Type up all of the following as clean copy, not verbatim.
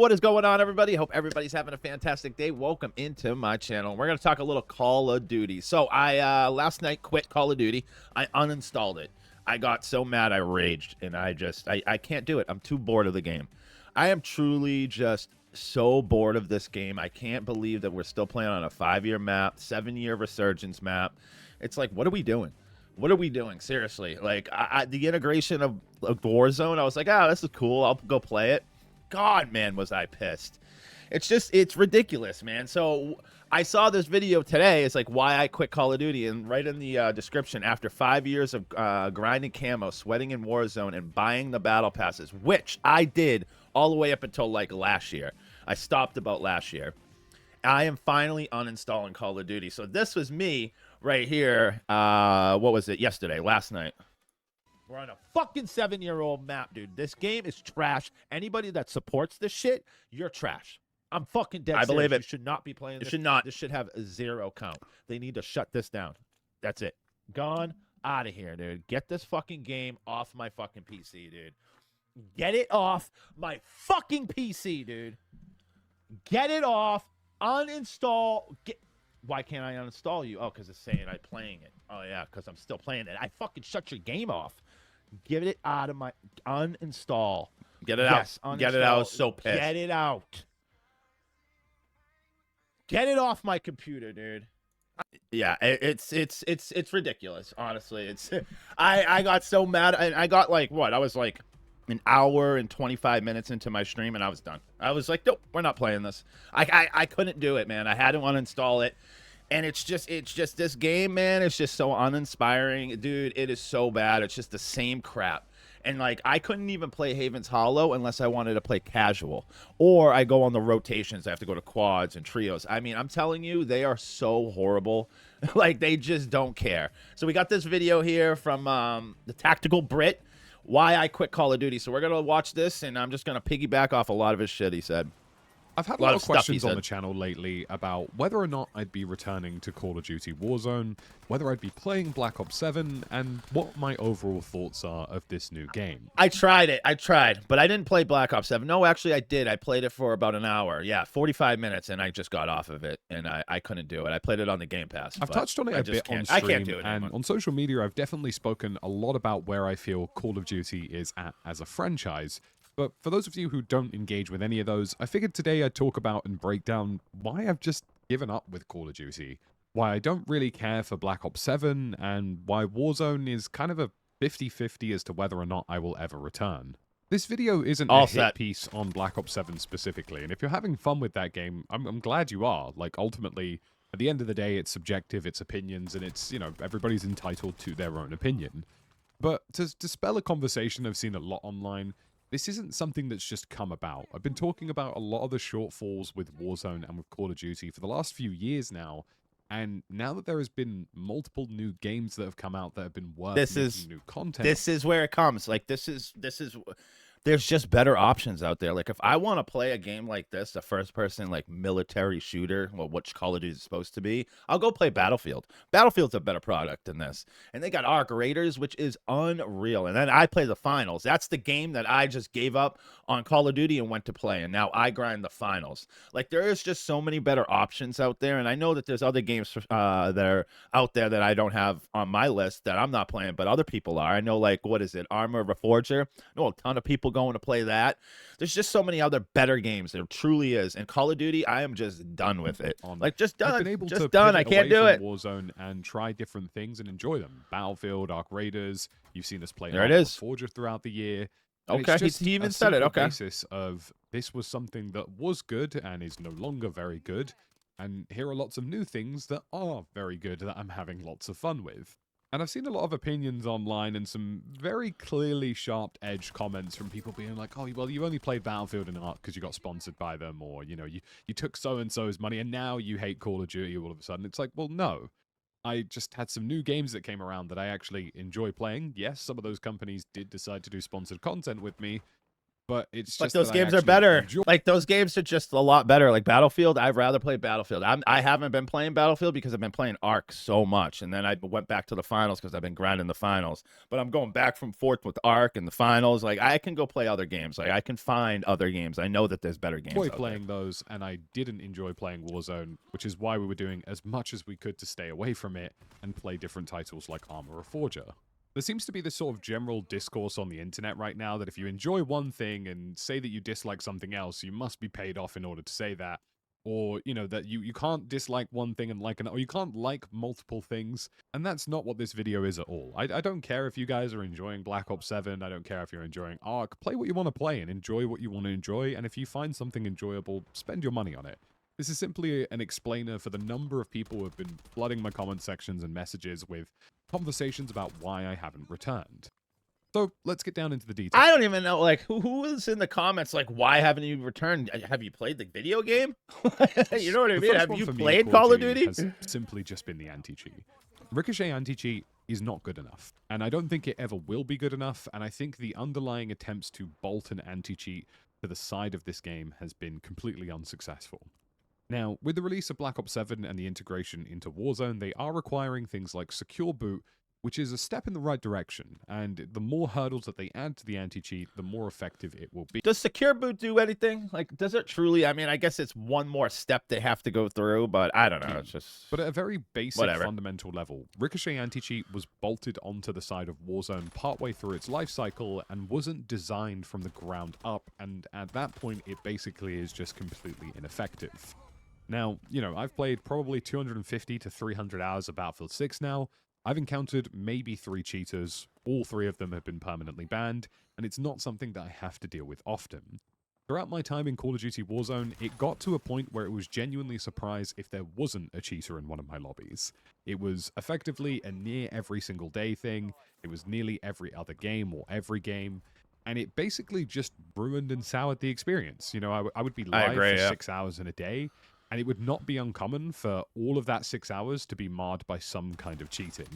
What is going on, everybody? Hope everybody's having a fantastic day. Welcome into my channel. We're going to talk a little Call of Duty. So I last night quit Call of Duty. I uninstalled it. I got so mad I raged, and I can't do it. I'm too bored of the game. I am truly just so bored of this game. I can't believe that we're still playing on a 5-year map, 7-year resurgence map. It's like, what are we doing? What are we doing? Seriously. Like, the integration of Warzone, I was like, oh, this is cool. I'll go play it. God, man, was I pissed. It's ridiculous, man. So I saw this video today. It's like why I quit Call of Duty. And right in the description, after 5 years of grinding camo, sweating in Warzone, and buying the battle passes, which I did all the way up until like last year. I stopped about last year. I am finally uninstalling Call of Duty. So this was me right here. What was it? Last night. We're on a fucking 7-year-old map, dude. This game is trash. Anybody that supports this shit, you're trash. I'm fucking dead serious. I believe it. You should not be playing this. You should not. This should have a 0 count. They need to shut this down. That's it. Gone out of here, dude. Get this fucking game off my fucking PC, dude. Get it off my fucking PC, dude. Get it off. Uninstall. Why can't I uninstall you? Oh, because it's saying I'm playing it. Oh, yeah, because I'm still playing it. I fucking shut your game off. Get it out of my... Uninstall. Get it out. Uninstall. Get it out. I was so pissed. Get it out. Get it off my computer, dude. Yeah, it's ridiculous, honestly. I got so mad. I got like, what? I was like an hour and 25 minutes into my stream, and I was done. I was like, nope, we're not playing this. I couldn't do it, man. I had to uninstall it. And it's just this game, man. It's just so uninspiring, dude. It is so bad. It's just the same crap. And like, I couldn't even play Haven's Hollow unless I wanted to play casual, or I go on the rotations. I have to go to quads and trios. I mean, I'm telling you, they are so horrible. Like, they just don't care. So we got this video here from the Tactical Brit, why I quit Call of Duty. So we're gonna watch this, and I'm just gonna piggyback off a lot of his shit he said. I've had a lot of questions on the channel lately about whether or not I'd be returning to Call of Duty Warzone, whether I'd be playing Black Ops 7, and what my overall thoughts are of this new game. I tried it. But I didn't play Black Ops 7. No, actually, I did. I played it for about an hour. Yeah, 45 minutes, and I just got off of it, and I couldn't do it. I played it on the Game Pass. I've touched on it a bit on stream, I can't do it and on social media, I've definitely spoken a lot about where I feel Call of Duty is at as a franchise. But for those of you who don't engage with any of those, I figured today I'd talk about and break down why I've just given up with Call of Duty, why I don't really care for Black Ops 7, and why Warzone is kind of a 50-50 as to whether or not I will ever return. This video isn't a hit piece on Black Ops 7 specifically, and if you're having fun with that game, I'm glad you are. Like, ultimately, at the end of the day, it's subjective, it's opinions, and it's, you know, everybody's entitled to their own opinion. But to dispel a conversation I've seen a lot online, this isn't something that's just come about. I've been talking about a lot of the shortfalls with Warzone and with Call of Duty for the last few years now, and now that there has been multiple new games that have come out that have been worth making new content. This is where it comes. Like, there's just better options out there. Like, if I want to play a game like this, a first-person, like, military shooter, well, which Call of Duty is supposed to be, I'll go play Battlefield. Battlefield's a better product than this. And they got Arc Raiders, which is unreal. And then I play the finals. That's the game that I just gave up on Call of Duty and went to play. And now I grind the finals. Like, there is just so many better options out there. And I know that there's other games that are out there that I don't have on my list that I'm not playing, but other people are. I know, like, what is it? Armor Reforger. I know a ton of people going to play that. There's just so many other better games. There truly is. And Call of Duty, I am just done with it. Like, just done. I've been able just to done. I can't do it. Warzone and try different things and enjoy them. Battlefield, Arc Raiders. You've seen us play Forger throughout the year. And okay, he even said it. Okay. Basis of this was something that was good and is no longer very good, and here are lots of new things that are very good that I'm having lots of fun with. And I've seen a lot of opinions online and some very clearly sharp-edged comments from people being like, oh, well, you only played Battlefield and Arc because you got sponsored by them, or, you know, you took so-and-so's money and now you hate Call of Duty all of a sudden. It's like, well, no. I just had some new games that came around that I actually enjoy playing. Yes, some of those companies did decide to do sponsored content with me, but it's But just those that I games are actually better. enjoy. Like those games are just a lot better. Like Battlefield, I'd rather play Battlefield. I haven't been playing Battlefield because I've been playing Ark so much, and then I went back to the finals because I've been grinding the finals. But I'm going back from forth with Ark and the finals. Like I can go play other games. Like I can find other games. I know that there's better games out Playing those, and I didn't enjoy playing Warzone, which is why we were doing as much as we could to stay away from it and play different titles like Armor or Forger. There seems to be this sort of general discourse on the internet right now that if you enjoy one thing and say that you dislike something else, you must be paid off in order to say that. Or, you know, that you can't dislike one thing and like another, or you can't like multiple things. And that's not what this video is at all. I don't care if you guys are enjoying Black Ops 7. I don't care if you're enjoying Ark. Play what you want to play and enjoy what you want to enjoy. And if you find something enjoyable, spend your money on it. This is simply an explainer for the number of people who have been flooding my comment sections and messages with conversations about why I haven't returned. So let's get down into the details. I don't even know, like, who is in the comments, like, why haven't you returned? Have you played the video game? You know what I mean? Have you played Call of Duty? Has simply just been the anti-cheat. Ricochet anti-cheat is not good enough, and I don't think it ever will be good enough, and I think the underlying attempts to bolt an anti-cheat to the side of this game has been completely unsuccessful. Now, with the release of Black Ops 7 and the integration into Warzone, they are requiring things like secure boot, which is a step in the right direction, and the more hurdles that they add to the anti-cheat, the more effective it will be. Does secure boot do anything? Like, does it truly? I mean, I guess it's one more step they have to go through, but I don't know. It's just... But at a very basic, fundamental level, Ricochet anti-cheat was bolted onto the side of Warzone partway through its life cycle and wasn't designed from the ground up, and at that point, it basically is just completely ineffective. Now, you know, I've played probably 250 to 300 hours of Battlefield 6 now. I've encountered maybe 3 cheaters. All 3 of them have been permanently banned, and it's not something that I have to deal with often. Throughout my time in Call of Duty Warzone, it got to a point where it was genuinely surprised if there wasn't a cheater in one of my lobbies. It was effectively a near every single day thing. It was nearly every other game or every game. And it basically just ruined and soured the experience. You know, I would be live for 6 hours in a day, and it would not be uncommon for all of that 6 hours to be marred by some kind of cheating.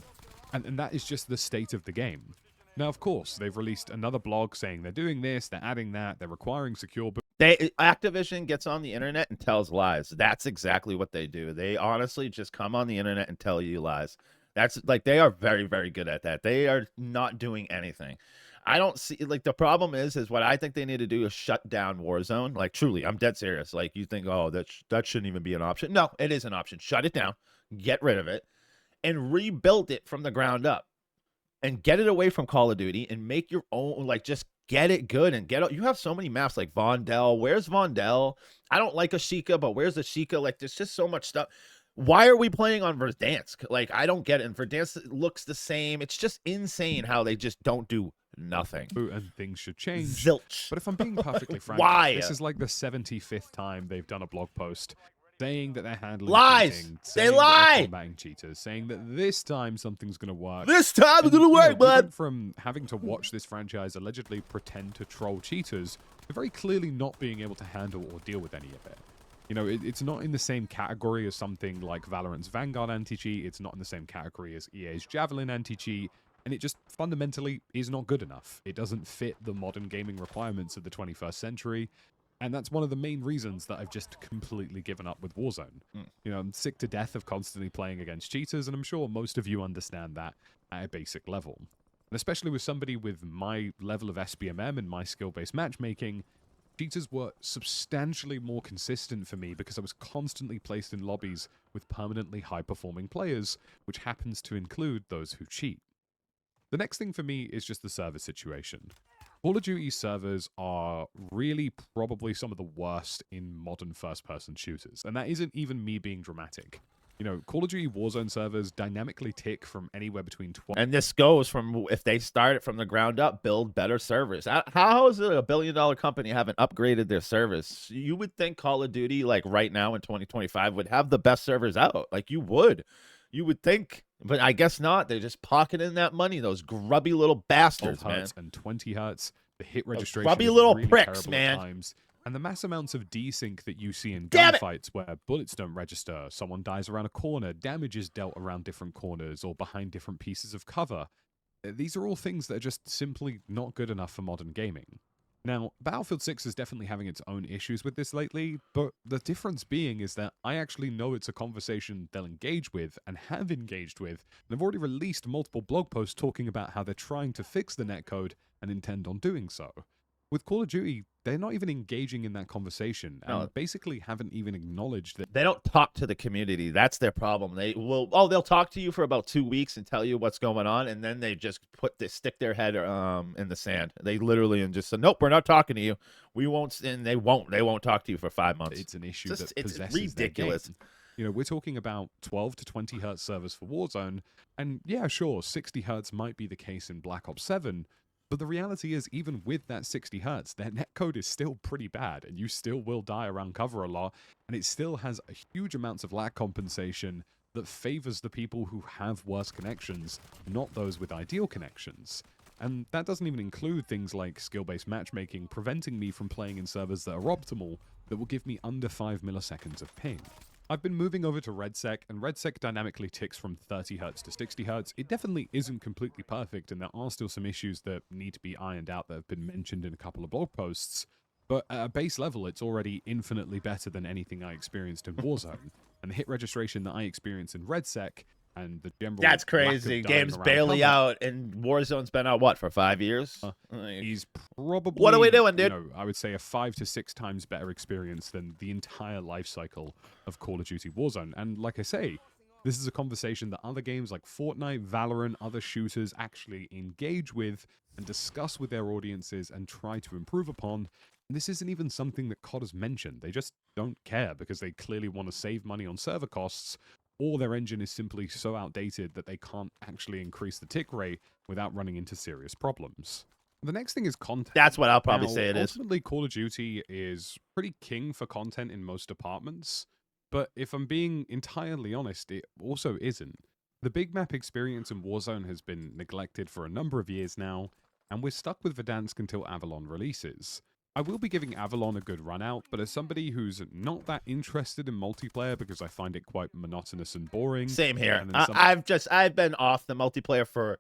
And that is just the state of the game. Now, of course, they've released another blog saying they're doing this, they're adding that, they're requiring secure boot. Activision gets on the internet and tells lies. That's exactly what they do. They honestly just come on the internet and tell you lies. That's like, they are very, very good at that. They are not doing anything. I don't see, like, the problem is what I think they need to do is shut down Warzone. Like, truly, I'm dead serious. Like, you think, oh, that shouldn't even be an option. No, it is an option. Shut it down, get rid of it, and rebuild it from the ground up, and get it away from Call of Duty and make your own. Like, just get it good and you have so many maps like Vondel. Where's Vondel? I don't like Ashika, but where's Ashika? Like, there's just so much stuff. Why are we playing on Verdansk? Like, I don't get it. And Verdansk looks the same. It's just insane how they just don't do nothing. And things should change. Zilch. But if I'm being perfectly frank, why? This is like the 75th time they've done a blog post saying that they're handling lies. Cheating, they lie. Combating cheaters, saying that this time something's going to work. This time it's going to work, bud. From having to watch this franchise allegedly pretend to troll cheaters to very clearly not being able to handle or deal with any of it. You know, it's not in the same category as something like Valorant's Vanguard anti-cheat. It's not in the same category as EA's Javelin anti-cheat. And it just fundamentally is not good enough. It doesn't fit the modern gaming requirements of the 21st century. And that's one of the main reasons that I've just completely given up with Warzone. You know, I'm sick to death of constantly playing against cheaters, and I'm sure most of you understand that at a basic level. And especially with somebody with my level of SBMM and my skill-based matchmaking, cheaters were substantially more consistent for me because I was constantly placed in lobbies with permanently high-performing players, which happens to include those who cheat. The next thing for me is just the server situation. Call of Duty servers are really probably some of the worst in modern first-person shooters, and that isn't even me being dramatic. You know, Call of Duty Warzone servers dynamically tick from anywhere between 12... And this goes from, if they start it from the ground up, build better servers. How is it a billion-dollar company haven't upgraded their service? You would think Call of Duty, like right now in 2025, would have the best servers out. Like, you would. You would think, but I guess not. They're just pocketing that money, those grubby little bastards, man. And 20 hertz. The hit registration grubby is little really pricks, terrible man. at times. And the mass amounts of desync that you see in gunfights where bullets don't register, someone dies around a corner, damage is dealt around different corners or behind different pieces of cover. These are all things that are just simply not good enough for modern gaming. Now, Battlefield 6 is definitely having its own issues with this lately, but the difference being is that I actually know it's a conversation they'll engage with and have engaged with, and have already released multiple blog posts talking about how they're trying to fix the netcode and intend on doing so. With Call of Duty, they're not even engaging in that conversation and No. basically haven't even acknowledged that. They don't talk to the community. That's their problem. They'll talk to you for about 2 weeks and tell you what's going on, and then they just stick their head in the sand. They literally and just say, nope, we're not talking to you. We won't, and they won't talk to you for 5 months. It's an issue It's possesses ridiculous. Their game. You know, we're talking about 12 to 20 hertz servers for Warzone, and yeah, sure, 60 hertz might be the case in Black Ops 7, but the reality is, even with that 60 hertz, their netcode is still pretty bad, and you still will die around cover a lot, and it still has a huge amounts of lag compensation that favors the people who have worse connections, not those with ideal connections. And that doesn't even include things like skill-based matchmaking, preventing me from playing in servers that are optimal, that will give me under 5 milliseconds of ping. I've been moving over to RedSec, and RedSec dynamically ticks from 30 Hz to 60 Hz. It definitely isn't completely perfect, and there are still some issues that need to be ironed out that have been mentioned in a couple of blog posts, but at a base level, it's already infinitely better than anything I experienced in Warzone. And the hit registration that I experienced in RedSec, and the general That's lack of crazy. dying Game's around barely cover, out, and Warzone's been out, what, for 5 years? is probably, What are we doing, dude? You know, I would say a 5 to 6 times better experience than the entire life cycle of Call of Duty Warzone. And like I say, this is a conversation that other games like Fortnite, Valorant, other shooters actually engage with and discuss with their audiences and try to improve upon. And this isn't even something that COD has mentioned. They just don't care because they clearly want to save money on server costs, or their engine is simply so outdated that they can't actually increase the tick rate without running into serious problems. The next thing is content. That's what I'll probably Now, say it is. ultimately, Call of Duty is pretty king for content in most departments, but if I'm being entirely honest, it also isn't. The big map experience in Warzone has been neglected for a number of years now, and we're stuck with Verdansk until Avalon releases. I will be giving Avalon a good run out, but as somebody who's not that interested in multiplayer because I find it quite monotonous and boring. Same here. and then I've been off the multiplayer for,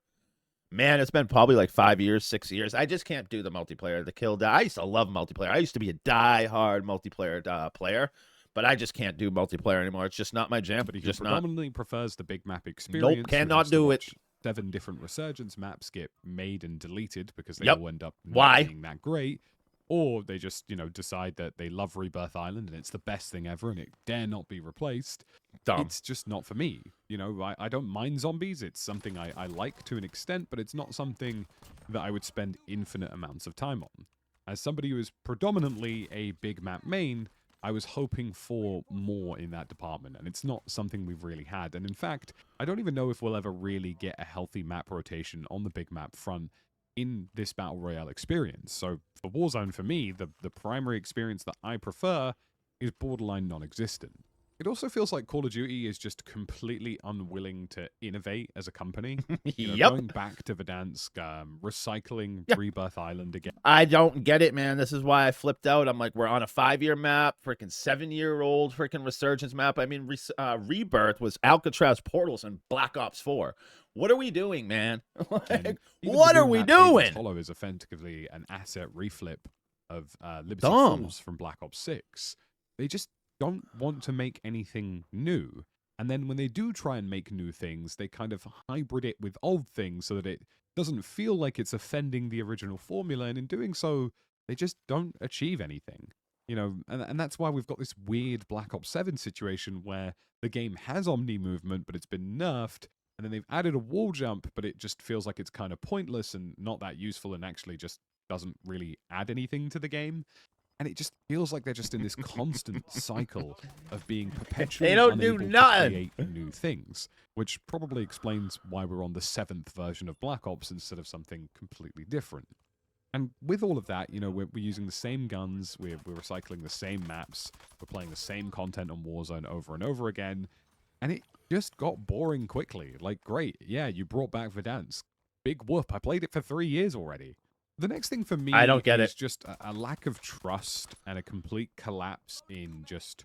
man, it's been probably like 5 years, 6 years. I just can't do the multiplayer, the kill die. I used to love multiplayer. I used to be a die-hard multiplayer player, but I just can't do multiplayer anymore. It's just not my jam. But he just predominantly prefers the big map experience. Nope, who cannot has to do it. watch 7 different Resurgence maps get made and deleted because they Yep. all end up not Why? being that great. Or they just, you know, decide that they love Rebirth Island and it's the best thing ever and it dare not be replaced. Dumb. It's just not for me. You know, I don't mind zombies. It's something I like to an extent, but it's not something that I would spend infinite amounts of time on. As somebody who is predominantly a big map main, I was hoping for more in that department, and it's not something we've really had. And in fact, I don't even know if we'll ever really get a healthy map rotation on the big map front in this Battle Royale experience. So for Warzone, for me, the primary experience that I prefer is borderline non-existent. It also feels like Call of Duty is just completely unwilling to innovate as a company. You know, Yep. going back to Verdansk, recycling Yep. Rebirth Island again. I don't get it, man. This is why I flipped out. I'm like, we're on a 5-year map, freaking 7-year-old freaking Resurgence map. I mean, Rebirth was Alcatraz Portals and Black Ops 4. What are we doing, man? Like, And even what the are new we map, Aiden's doing? Hollow is effectively an asset reflip of Liberty Dumb. Falls from Black Ops 6. They just don't want to make anything new. And then when they do try and make new things, they kind of hybrid it with old things so that it doesn't feel like it's offending the original formula. And in doing so, they just don't achieve anything. You know, and that's why we've got this weird Black Ops 7 situation where the game has Omni movement, but it's been nerfed. And then they've added a wall jump, but it just feels like it's kind of pointless and not that useful and actually just doesn't really add anything to the game. And it just feels like they're just in this constant cycle of being perpetually They don't do unable to nothing. create new things, which probably explains why we're on the 7th version of Black Ops instead of something completely different. And with all of that, you know, we're using the same guns, we're recycling the same maps, we're playing the same content on Warzone over and over again, and it just got boring quickly. Like, great, yeah, you brought back Verdansk. Big whoop, I played it for 3 years already. The next thing for me I don't get is it. just a lack of trust and a complete collapse in just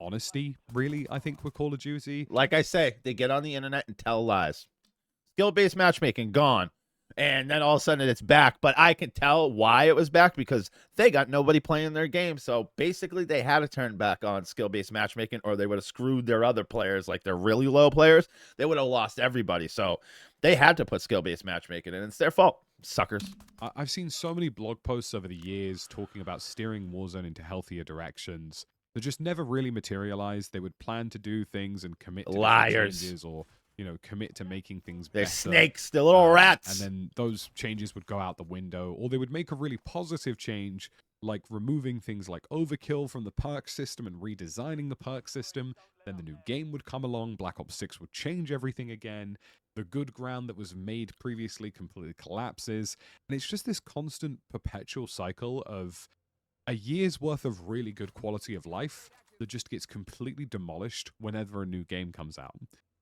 honesty, really, I think, with Call of Duty. Like I say, they get on the internet and tell lies. Skill-based matchmaking, gone. And then all of a sudden it's back. But I can tell why it was back because they got nobody playing their game. So basically they had to turn back on skill-based matchmaking or they would have screwed their other players, like their really low players. They would have lost everybody. So they had to put skill-based matchmaking and it's their fault. Suckers. I've seen so many blog posts over the years talking about steering Warzone into healthier directions that just never really materialized. They would plan to do things and commit to Liars. changes or, you know, commit to making things They're better. snakes, they're little rats. And then those changes would go out the window, or they would make a really positive change, like removing things like overkill from the perk system and redesigning the perk system. Then the new game would come along, Black Ops 6 would change everything again. The good ground that was made previously completely collapses. And it's just this constant, perpetual cycle of a year's worth of really good quality of life that just gets completely demolished whenever a new game comes out.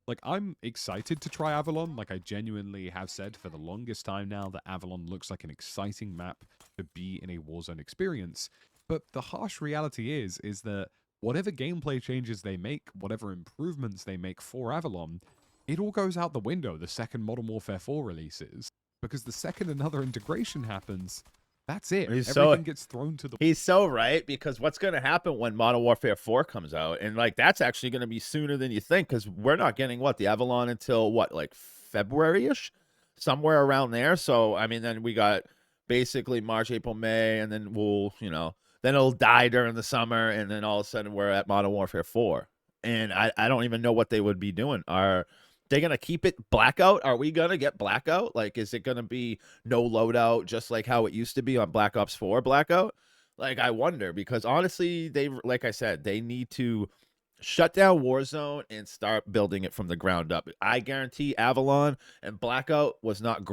Like, I'm excited to try Avalon. Like, I genuinely have said for the longest time now that Avalon looks like an exciting map to be in a Warzone experience. But the harsh reality is that whatever gameplay changes they make, whatever improvements they make for Avalon, it all goes out the window the second Modern Warfare 4 releases. Because the second another integration happens, that's it. Everything gets thrown to the... He's so right, because what's going to happen when Modern Warfare 4 comes out? And, like, that's actually going to be sooner than you think, because we're not getting, the Avalon until, like, February-ish? Somewhere around there. So, I mean, then we got basically March, April, May, and then we'll, then it'll die during the summer, and then all of a sudden we're at Modern Warfare 4. And I don't even know what they would be doing. Are they going to keep it blackout? Are we going to get blackout? Like, is it going to be no loadout, just like how it used to be on Black Ops 4 blackout? Like, I wonder, because honestly, like I said, they need to shut down Warzone and start building it from the ground up. I guarantee Avalon and Blackout was not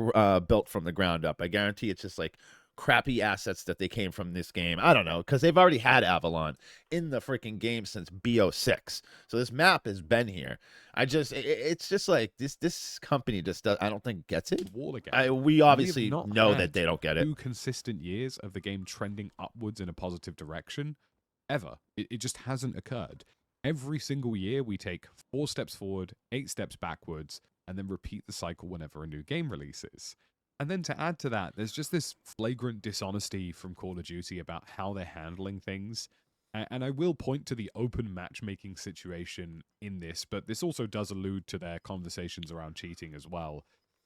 built from the ground up. I guarantee it's just like crappy assets that they came from this game. I don't know, because they've already had Avalon in the freaking game since BO6. So this map has been here. It's just like this company just does, I don't think gets it. We obviously know that they don't get it. 2 consistent years of the game trending upwards in a positive direction ever. It just hasn't occurred. Every single year we take 4 steps forward, 8 steps backwards, and then repeat the cycle whenever a new game releases. And then to add to that, there's just this flagrant dishonesty from Call of Duty about how they're handling things. And I will point to the open matchmaking situation in this, but this also does allude to their conversations around cheating as well.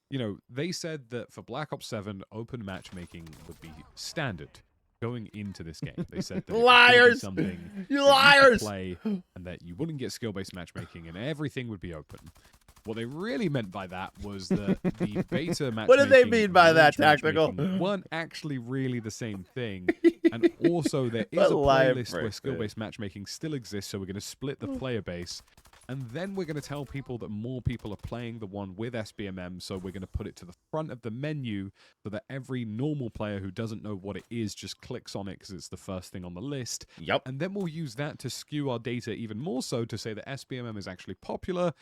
You know, they said that for Black Ops 7, open matchmaking would be standard going into this game. They said that liars, something you liars, play, and that you wouldn't get skill-based matchmaking, and everything would be open. What they really meant by that was that the beta matchmaking... What did they mean by that, Tactical? ...weren't actually really the same thing. And also, there is a playlist where skill-based matchmaking still exists, so we're going to split the player base. And then we're going to tell people that more people are playing the one with SBMM, so we're going to put it to the front of the menu so that every normal player who doesn't know what it is just clicks on it because it's the first thing on the list. Yep. And then we'll use that to skew our data even more so to say that SBMM is actually popular.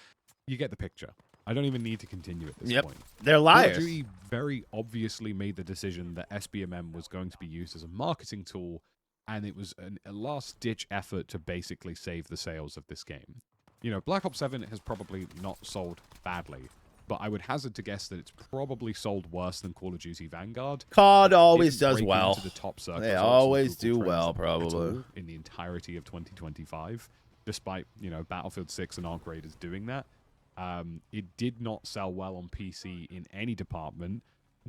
You get the picture. I don't even need to continue at this point. They're liars. Call of Duty very obviously made the decision that SBMM was going to be used as a marketing tool, and it was a last-ditch effort to basically save the sales of this game. You know, Black Ops 7 has probably not sold badly, but I would hazard to guess that it's probably sold worse than Call of Duty Vanguard. COD always does well. The top they always do well, probably. In the entirety of 2025, despite, Battlefield 6 and Arc Raiders doing that. It did not sell well on PC in any department.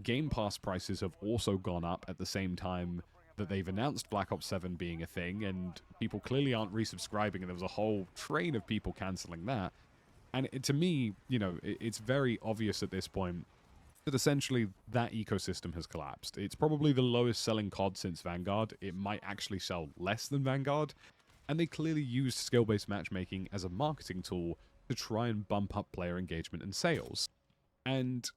Game Pass prices have also gone up at the same time that they've announced Black Ops 7 being a thing, and people clearly aren't resubscribing, and there was a whole train of people canceling that. And to me, it's very obvious at this point that essentially that ecosystem has collapsed. It's probably the lowest selling COD since Vanguard. It might actually sell less than Vanguard. And they clearly used skill-based matchmaking as a marketing tool to try and bump up player engagement and sales. And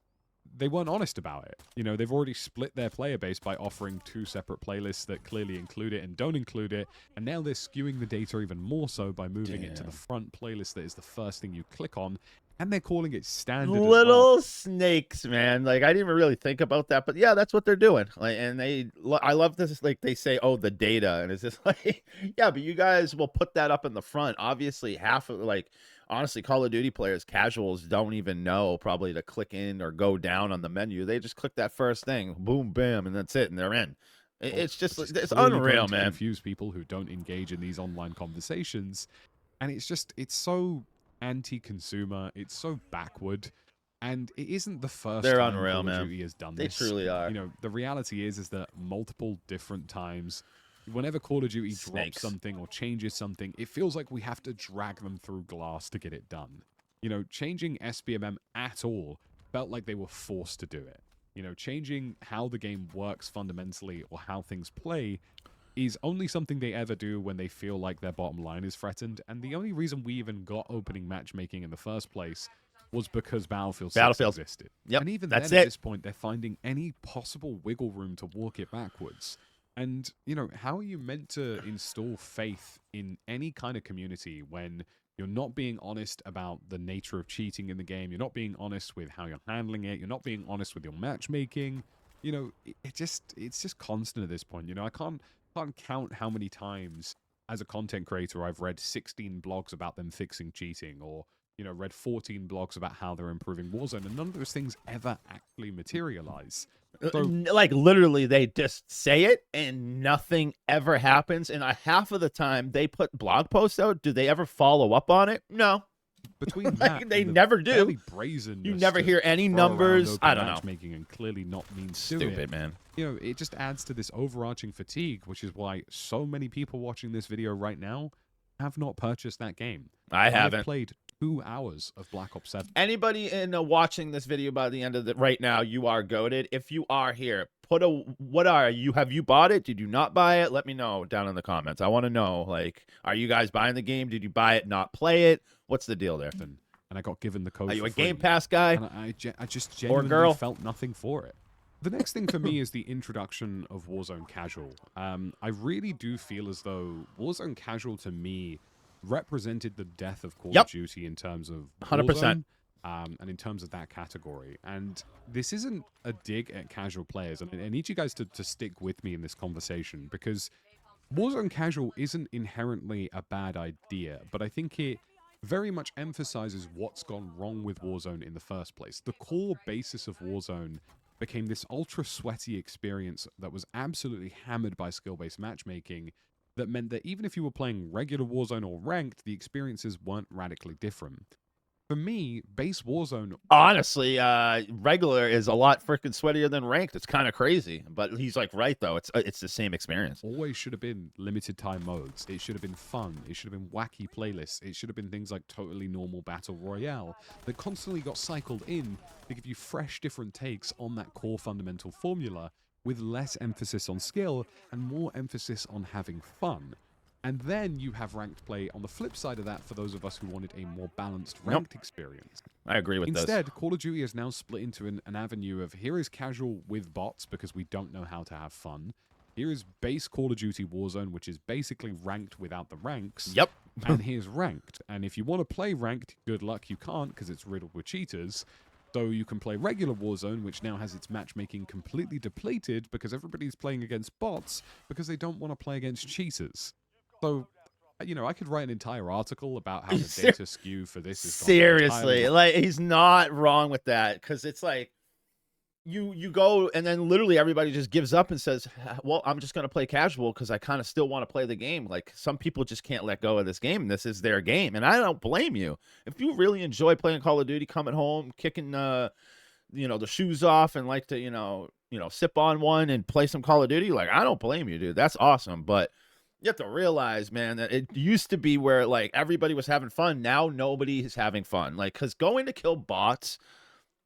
they weren't honest about it. They've already split their player base by offering 2 separate playlists that clearly include it and don't include it, and now they're skewing the data even more so by moving it to the front playlist that is the first thing you click on And they're calling it standard as well. Little snakes, man. Like I didn't even really think about that, but yeah, that's what they're doing. Like, and I love this. Like they say, oh, the data, and it's just like, yeah, but you guys will put that up in the front. Obviously, half of like, honestly, Call of Duty players, casuals, don't even know probably to click in or go down on the menu. They just click that first thing, boom, bam, and that's it, and they're in. It's just, it's unreal, man. Confuse people who don't engage in these online conversations, and it's so anti-consumer, it's so backward, and it isn't the first They're time unreal, Call of man. Duty has done They this. truly are. You know, the reality is that multiple different times, whenever Call of Duty drops something or changes something, it feels like we have to drag them through glass to get it done. You know, changing SBMM at all felt like they were forced to do it. You know, changing how the game works fundamentally or how things play is only something they ever do when they feel like their bottom line is threatened. And the only reason we even got opening matchmaking in the first place was because Battlefield 6 existed. Yep, and even that's then, it. at this point, they're finding any possible wiggle room to walk it backwards. And, you know, how are you meant to install faith in any kind of community when you're not being honest about the nature of cheating in the game? You're not being honest with how you're handling it. You're not being honest with your matchmaking. You know, it's just constant at this point. You know, I can't count how many times as a content creator I've read 16 blogs about them fixing cheating, or, you know, read 14 blogs about how they're improving Warzone, and none of those things ever actually materialize. So, like literally they just say it and nothing ever happens, and half of the time they put blog posts out, do they ever follow up on it? No. Between that, they never do. Brazen, you never hear any numbers. I don't know. Matchmaking and clearly not mean stupid, man. You know, it just adds to this overarching fatigue, which is why so many people watching this video right now have not purchased that game. I haven't. I've played 2 hours of Black Ops 7. Anybody in watching this video by the end of the right now, you are goated. If you are here, what are you? Have you bought it? Did you not buy it? Let me know down in the comments. I want to know, like, are you guys buying the game? Did you buy it, not play it? What's the deal there? And I got given the code. Are you a free, Game Pass guy? And I just genuinely felt nothing for it. The next thing for me is the introduction of Warzone Casual. I really do feel as though Warzone Casual to me represented the death of Call of Duty in terms of 100%. And in terms of that category. And this isn't a dig at casual players. And I need you guys to stick with me in this conversation, because Warzone Casual isn't inherently a bad idea, but I think it very much emphasizes what's gone wrong with Warzone in the first place. The core basis of Warzone became this ultra sweaty experience that was absolutely hammered by skill-based matchmaking, that meant that even if you were playing regular Warzone or ranked, the experiences weren't radically different. For me, base Warzone... Honestly, regular is a lot freaking sweatier than ranked. It's kind of crazy. But he's like right, though. It's the same experience. Always should have been limited time modes. It should have been fun. It should have been wacky playlists. It should have been things like totally normal battle royale that constantly got cycled in to give you fresh, different takes on that core fundamental formula, with less emphasis on skill and more emphasis on having fun. And then you have ranked play on the flip side of that for those of us who wanted a more balanced ranked experience. I agree with this. Instead, Call of Duty is now split into an avenue of, here is casual with bots because we don't know how to have fun. Here is base Call of Duty Warzone, which is basically ranked without the ranks. Yep. And here's ranked. And if you want to play ranked, good luck, you can't, because it's riddled with cheaters. So you can play regular Warzone, which now has its matchmaking completely depleted because everybody's playing against bots because they don't want to play against cheaters. So, you know, I could write an entire article about how the data skew for this is seriously, like, he's not wrong with that, because it's like you go and then literally everybody just gives up and says, well, I'm just going to play casual because I kind of still want to play the game. Like, some people just can't let go of this game, and this is their game, and I don't blame you. If you really enjoy playing Call of Duty, coming home, kicking you know, the shoes off, and like to you know sip on one and play some Call of Duty, like, I don't blame you, dude. That's awesome. But you have to realize, man, that it used to be where, like, everybody was having fun. Now nobody is having fun. Like, because going to kill bots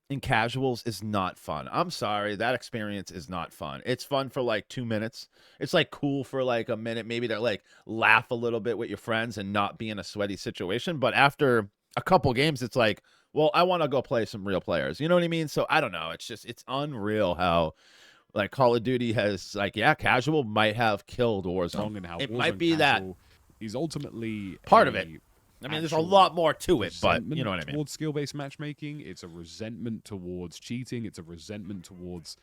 in casuals is not fun. I'm sorry. That experience is not fun. It's fun for, like, 2 minutes. It's, like, cool for, like, a minute. Maybe to, like, laugh a little bit with your friends and not be in a sweaty situation. But after a couple games, it's like, well, I want to go play some real players. You know what I mean? So, I don't know. It's unreal how... like, Call of Duty has, like, yeah, casual might have killed Warzone. And how it Warzone might be that is ultimately part of it. I mean, there's a actual lot more to it, but you resentment know what I mean. towards skill-based matchmaking. It's a resentment towards cheating. It's a resentment towards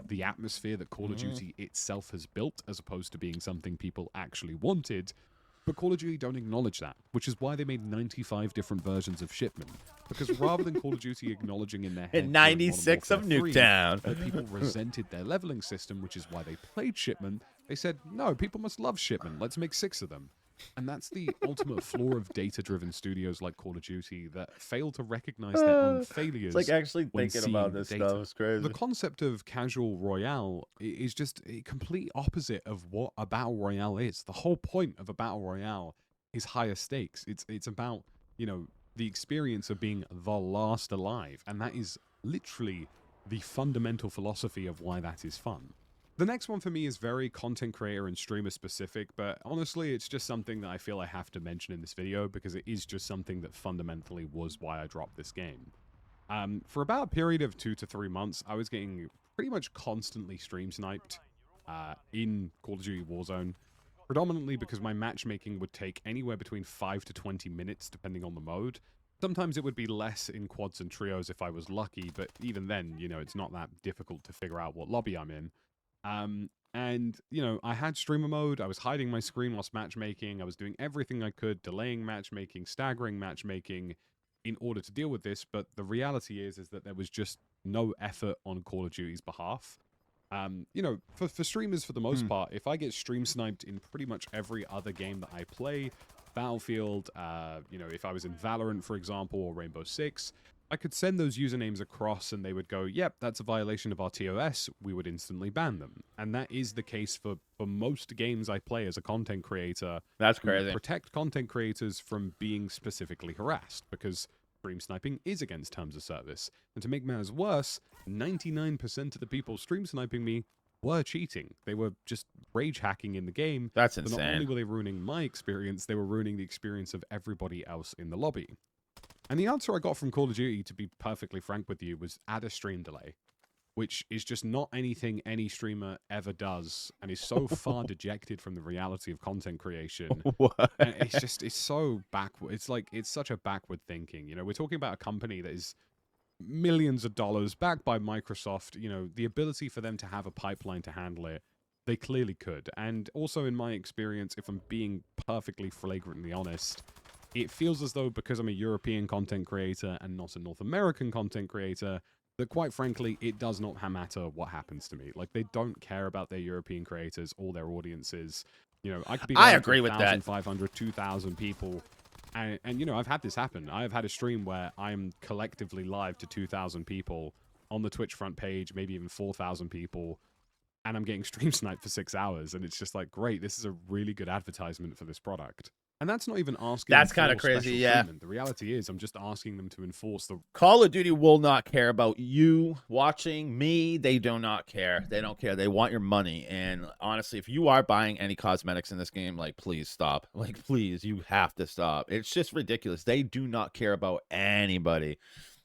the atmosphere that Call of Duty itself has built, as opposed to being something people actually wanted. But Call of Duty don't acknowledge that, which is why they made 95 different versions of Shipment. Because rather than Call of Duty acknowledging in their head In during Modern 96 of Warfare 3 Nuketown. that people resented their leveling system, which is why they played Shipment, they said, no, people must love Shipment. Let's make 6 of them. And that's the ultimate flaw of data-driven studios like Call of Duty that fail to recognize their own failures. It's like actually when thinking seeing about the this data. stuff is crazy. The concept of casual royale is just a complete opposite of what a battle royale is. The whole point of a battle royale is higher stakes. It's about, you know, the experience of being the last alive, and that is literally the fundamental philosophy of why that is fun. The next one for me is very content creator and streamer specific, but honestly, it's just something that I feel I have to mention in this video because it is just something that fundamentally was why I dropped this game. For about a period of 2 to 3 months, I was getting pretty much constantly stream sniped in Call of Duty Warzone, predominantly because my matchmaking would take anywhere between 5 to 20 minutes depending on the mode. Sometimes it would be less in quads and trios if I was lucky, but even then, you know, it's not that difficult to figure out what lobby I'm in. And, you know, I had streamer mode, I was hiding my screen whilst matchmaking, I was doing everything I could, delaying matchmaking, staggering matchmaking in order to deal with this, but the reality is that there was just no effort on Call of Duty's behalf. You know, for streamers for the most part, if I get stream sniped in pretty much every other game that I play, Battlefield, you know, if I was in Valorant, for example, or Rainbow Six, I could send those usernames across and they would go, yep, that's a violation of our TOS, we would instantly ban them. And that is the case for most games I play as a content creator. That's crazy. Protect content creators from being specifically harassed, because stream sniping is against terms of service. And to make matters worse, 99% of the people stream sniping me were cheating. They were just rage hacking in the game. That's But insane. not only were they ruining my experience, they were ruining the experience of everybody else in the lobby. And the answer I got from Call of Duty, to be perfectly frank with you, was add a stream delay, which is just not anything any streamer ever does, and is so far dejected from the reality of content creation. What? And it's so backward. It's such a backward thinking. You know, we're talking about a company that is millions of dollars backed by Microsoft. You know, the ability for them to have a pipeline to handle it, they clearly could. And also, in my experience, if I'm being perfectly flagrantly honest, it feels as though because I'm a European content creator and not a North American content creator, that quite frankly, it does not matter what happens to me. Like, they don't care about their European creators or their audiences. You know, I could be I live agree to with that. 1,500, 2,000 people. And, you know, I've had this happen. I've had a stream where I'm collectively live to 2,000 people on the Twitch front page, maybe even 4,000 people, and I'm getting stream sniped for 6 hours. And it's just like, great, this is a really good advertisement for this product. And that's not even asking. That's kind kinda of crazy, yeah. The reality is, I'm just asking them to enforce the. Call of Duty will not care about you watching me. They do not care. They don't care. They want your money. And honestly, if you are buying any cosmetics in this game, like, please stop. Like, please, you have to stop. It's just ridiculous. They do not care about anybody.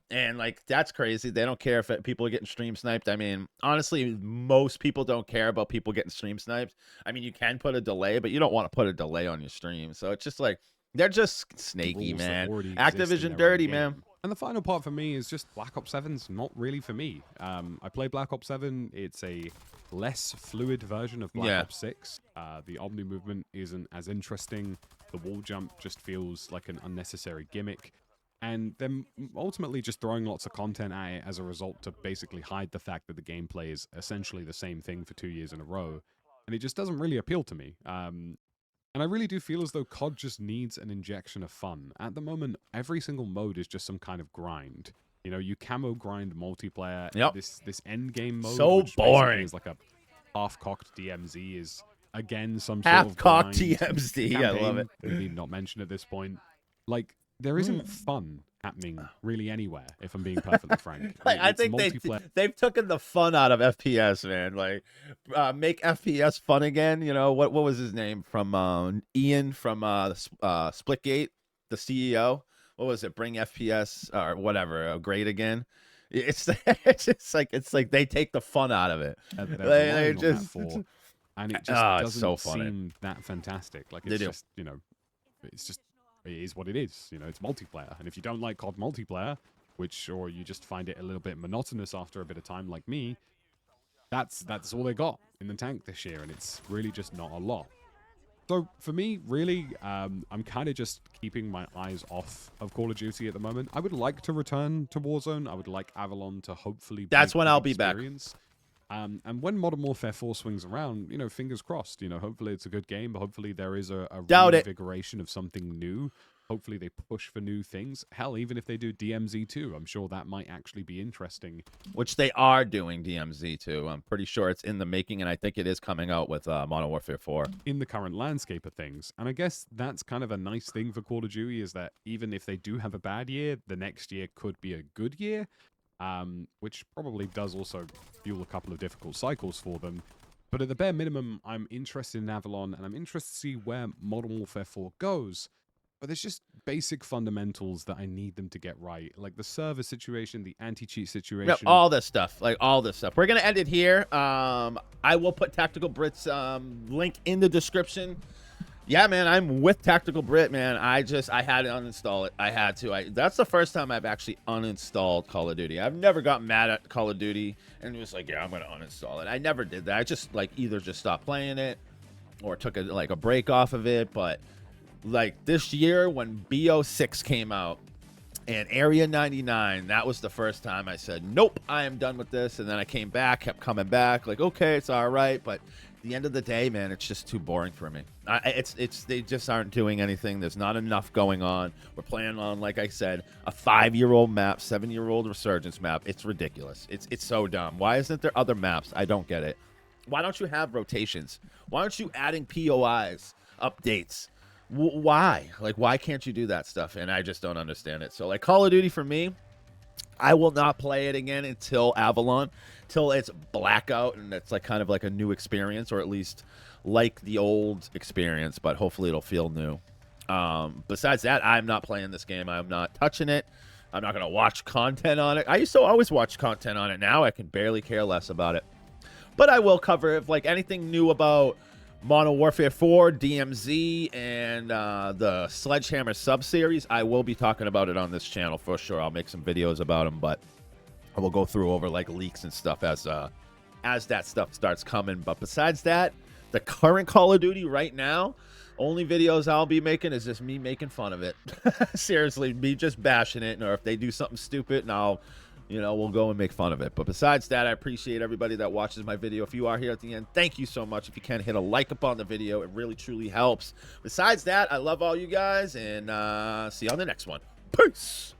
And, like, that's crazy. They don't care if people are getting stream sniped. I mean, honestly, most people don't care about people getting stream sniped. I mean, you can put a delay, but you don't want to put a delay on your stream. So it's just like, they're just snaky, rules that man. already exist in Activision their own dirty, game. man. And the final part for me is just Black Ops 7's not really for me. I play Black Ops 7. It's a less fluid version of Black Ops 6. The Omni movement isn't as interesting. The wall jump just feels like an unnecessary gimmick. And then ultimately just throwing lots of content at it as a result to basically hide the fact that the gameplay is essentially the same thing for 2 years in a row. And it just doesn't really appeal to me. And I really do feel as though COD just needs an injection of fun. At the moment, every single mode is just some kind of grind. You know, you camo grind multiplayer. Yep. This end game mode, So which basically boring. is like a half-cocked DMZ, is again some sort of Half-cocked grind. TMZ. I love Campaign, it. we need not mention at this point. Like, there isn't fun happening really anywhere, if I'm being perfectly frank. Like, I It's think multiplayer. they've taken the fun out of FPS, man. Like, make FPS fun again. You know what was his name from Ian from Splitgate, the CEO. What was it? Bring FPS or whatever great again. It's it's like they take the fun out of it. They're They relying on just- that for, and it just Oh, it's doesn't so funny. seem that fantastic. Like, They it's do. just, you know, it's just it is what it is. You know, it's multiplayer. And if you don't like COD multiplayer, or you just find it a little bit monotonous after a bit of time like me, that's all they got in the tank this year, and it's really just not a lot. So for me, really, I'm kind of just keeping my eyes off of Call of Duty at the moment. I would like to return to Warzone. I would like Avalon to hopefully That's be when the I'll be back. experience. And when Modern Warfare 4 swings around, you know, fingers crossed, you know, hopefully it's a good game, but hopefully there is a reinvigoration of something new. Hopefully they push for new things. Hell, even if they do DMZ 2, I'm sure that might actually be interesting. Which they are doing DMZ 2. I'm pretty sure it's in the making, and I think it is coming out with Modern Warfare 4. In the current landscape of things. And I guess that's kind of a nice thing for Call of Duty, is that even if they do have a bad year, the next year could be a good year. Which probably does also fuel a couple of difficult cycles for them. But at the bare minimum, I'm interested in Avalon, and I'm interested to see where Modern Warfare 4 goes. But there's just basic fundamentals that I need them to get right. Like the server situation, the anti-cheat situation. Yep, all this stuff. Like, all this stuff. We're going to end it here. I will put Tactical Brit's link in the description. Yeah, man, I'm with Tactical Brit, man. I had to uninstall it. I had to. That's the first time I've actually uninstalled Call of Duty. I've never got mad at Call of Duty and was like, yeah, I'm going to uninstall it. I never did that. I just, like, either just stopped playing it or took a break off of it. But like this year when BO6 came out and Area 99, that was the first time I said, nope, I am done with this. And then I came back, kept coming back, like, okay, it's all right. But at the end of the day, man, it's just too boring for me. They just aren't doing anything. There's not enough going on. We're playing on, like I said, a 5-year-old map, 7-year-old Resurgence map. It's ridiculous. It's so dumb. Why isn't there other maps? I don't get it. Why don't you have rotations? Why aren't you adding POIs, updates? Why? Like, why can't you do that stuff? And I just don't understand it. So, like, Call of Duty for me, I will not play it again until Avalon, till it's blackout and it's like kind of like a new experience, or at least like the old experience, but hopefully it'll feel new. Besides that, I'm not playing this game. I'm not touching it. I'm not going to watch content on it. I used to always watch content on it. Now I can barely care less about it. But I will cover, if like anything new about Modern Warfare 4, DMZ, and the Sledgehammer sub-series, I will be talking about it on this channel for sure. I'll make some videos about them, but I will go through over like leaks and stuff as that stuff starts coming. But besides that, the current Call of Duty right now, only videos I'll be making is just me making fun of it. Seriously, me just bashing it, or if they do something stupid, and we'll go and make fun of it. But besides that, I appreciate everybody that watches my video. If you are here at the end, thank you so much. If you can, hit a like up on the video. It really, truly helps. Besides that, I love all you guys, and see you on the next one. Peace!